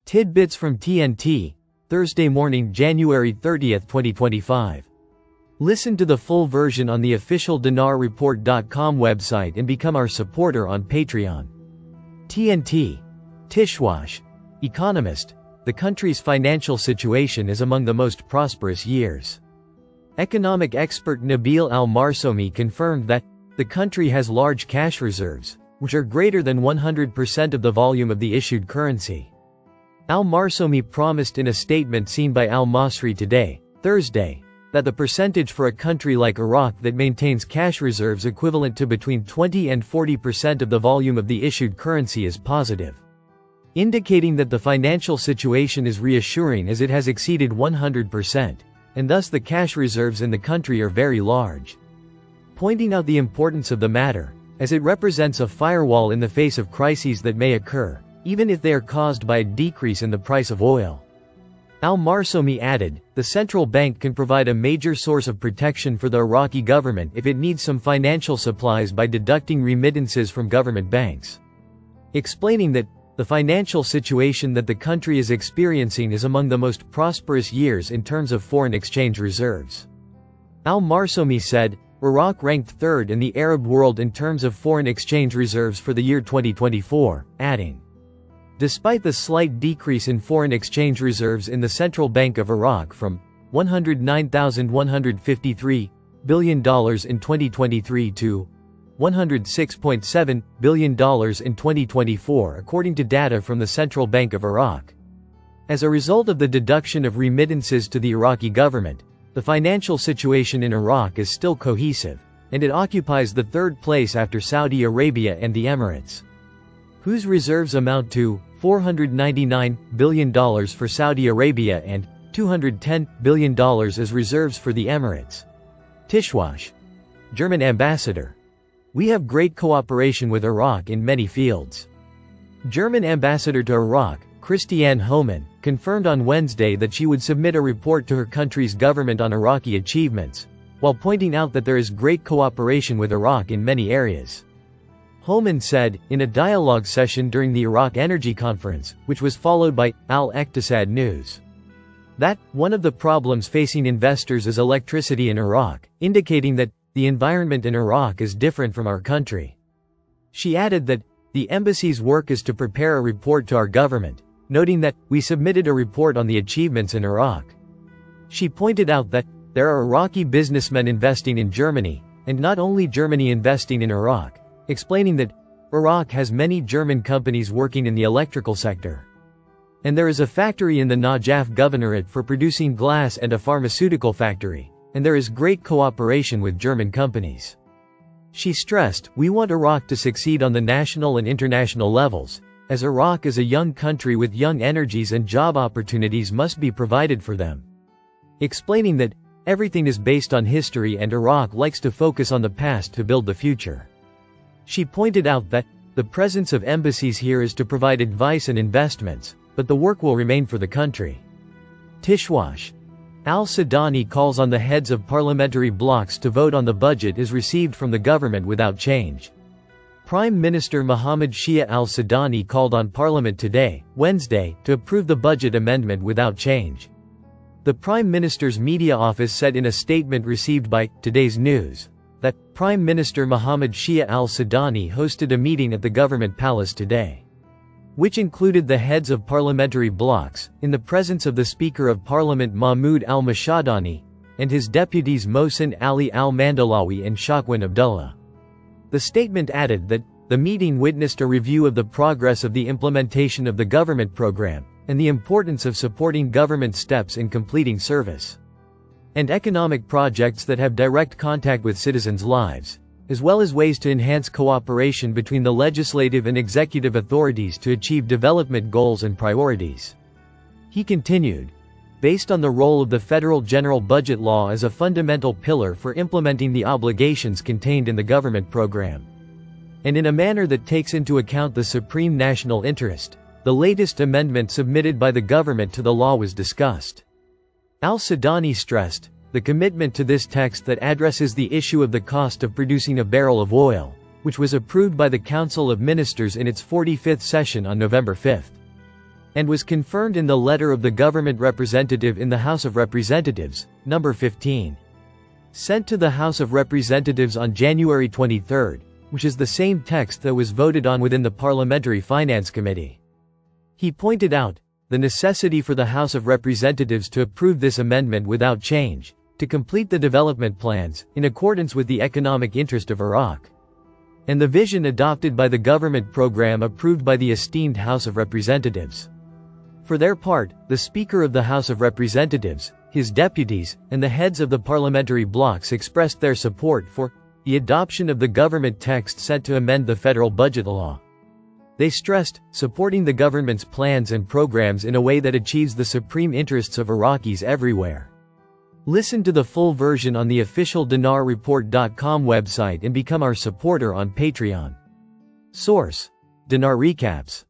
Tidbits from TNT, Thursday morning, January 30, 2025. Listen to the full version on the official dinarreport.com website and become our supporter on Patreon. TNT. Tishwash. Economist. The country's financial situation is among the most prosperous years. Economic expert Nabil Al-Marsomi confirmed that the country has large cash reserves, which are greater than 100% of the volume of the issued currency. Al-Marsomi promised in a statement seen by Al-Masri today, Thursday, that the percentage for a country like Iraq that maintains cash reserves equivalent to between 20 and 40% of the volume of the issued currency is positive, indicating that the financial situation is reassuring as it has exceeded 100%, and thus the cash reserves in the country are very large. Pointing out the importance of the matter, as it represents a firewall in the face of crises that may occur, even if they are caused by a decrease in the price of oil. Al-Marsomi added, the central bank can provide a major source of protection for the Iraqi government if it needs some financial supplies by deducting remittances from government banks, explaining that the financial situation that the country is experiencing is among the most prosperous years in terms of foreign exchange reserves. Al-Marsomi said, Iraq ranked third in the Arab world in terms of foreign exchange reserves for the year 2024, adding, despite the slight decrease in foreign exchange reserves in the Central Bank of Iraq from $109,153 billion in 2023 to $106.7 billion in 2024 according to data from the Central Bank of Iraq. As a result of the deduction of remittances to the Iraqi government, the financial situation in Iraq is still cohesive, and it occupies the third place after Saudi Arabia and the Emirates, whose reserves amount to $499 billion for Saudi Arabia and $210 billion as reserves for the Emirates. Tishwash. German ambassador. We have great cooperation with Iraq in many fields. German ambassador to Iraq, Christiane Hohmann, confirmed on Wednesday that she would submit a report to her country's government on Iraqi achievements, while pointing out that there is great cooperation with Iraq in many areas. Hohmann said, in a dialogue session during the Iraq Energy Conference, which was followed by Al-Iqtisad News, that one of the problems facing investors is electricity in Iraq, indicating that the environment in Iraq is different from our country. She added that the embassy's work is to prepare a report to our government, noting that we submitted a report on the achievements in Iraq. She pointed out that there are Iraqi businessmen investing in Germany, and not only Germany investing in Iraq, explaining that Iraq has many German companies working in the electrical sector, and there is a factory in the Najaf governorate for producing glass and a pharmaceutical factory, and there is great cooperation with German companies. She stressed, we want Iraq to succeed on the national and international levels, as Iraq is a young country with young energies and job opportunities must be provided for them, explaining that everything is based on history and Iraq likes to focus on the past to build the future. She pointed out that the presence of embassies here is to provide advice and investments, but the work will remain for the country. Tishwash. Al-Sudani calls on the heads of parliamentary blocs to vote on the budget as received from the government without change. Prime Minister Mohammed Shia al-Sudani called on Parliament today, Wednesday, to approve the budget amendment without change. The Prime Minister's media office said in a statement received by Today's News that Prime Minister Mohammed Shia al-Sudani hosted a meeting at the government palace today, which included the heads of parliamentary blocs, in the presence of the Speaker of Parliament Mahmoud al-Mashadani, and his deputies Mohsen Ali al-Mandalawi and Shaqwan Abdullah. The statement added that the meeting witnessed a review of the progress of the implementation of the government program, and the importance of supporting government steps in completing service and economic projects that have direct contact with citizens' lives, as well as ways to enhance cooperation between the legislative and executive authorities to achieve development goals and priorities. He continued, based on the role of the Federal General Budget Law as a fundamental pillar for implementing the obligations contained in the government program, and in a manner that takes into account the supreme national interest, the latest amendment submitted by the government to the law was discussed. Al-Sudani stressed the commitment to this text that addresses the issue of the cost of producing a barrel of oil, which was approved by the Council of Ministers in its 45th session on November 5. and was confirmed in the letter of the government representative in the House of Representatives, number 15. Sent to the House of Representatives on January 23, which is the same text that was voted on within the Parliamentary Finance Committee. He pointed out the necessity for the House of Representatives to approve this amendment without change, to complete the development plans, in accordance with the economic interest of Iraq, and the vision adopted by the government program approved by the esteemed House of Representatives. For their part, the Speaker of the House of Representatives, his deputies, and the heads of the parliamentary blocs expressed their support for the adoption of the government text sent to amend the federal budget law. They stressed supporting the government's plans and programs in a way that achieves the supreme interests of Iraqis everywhere. Listen to the full version on the official dinarreport.com website and become our supporter on Patreon. Source: Dinar Recaps.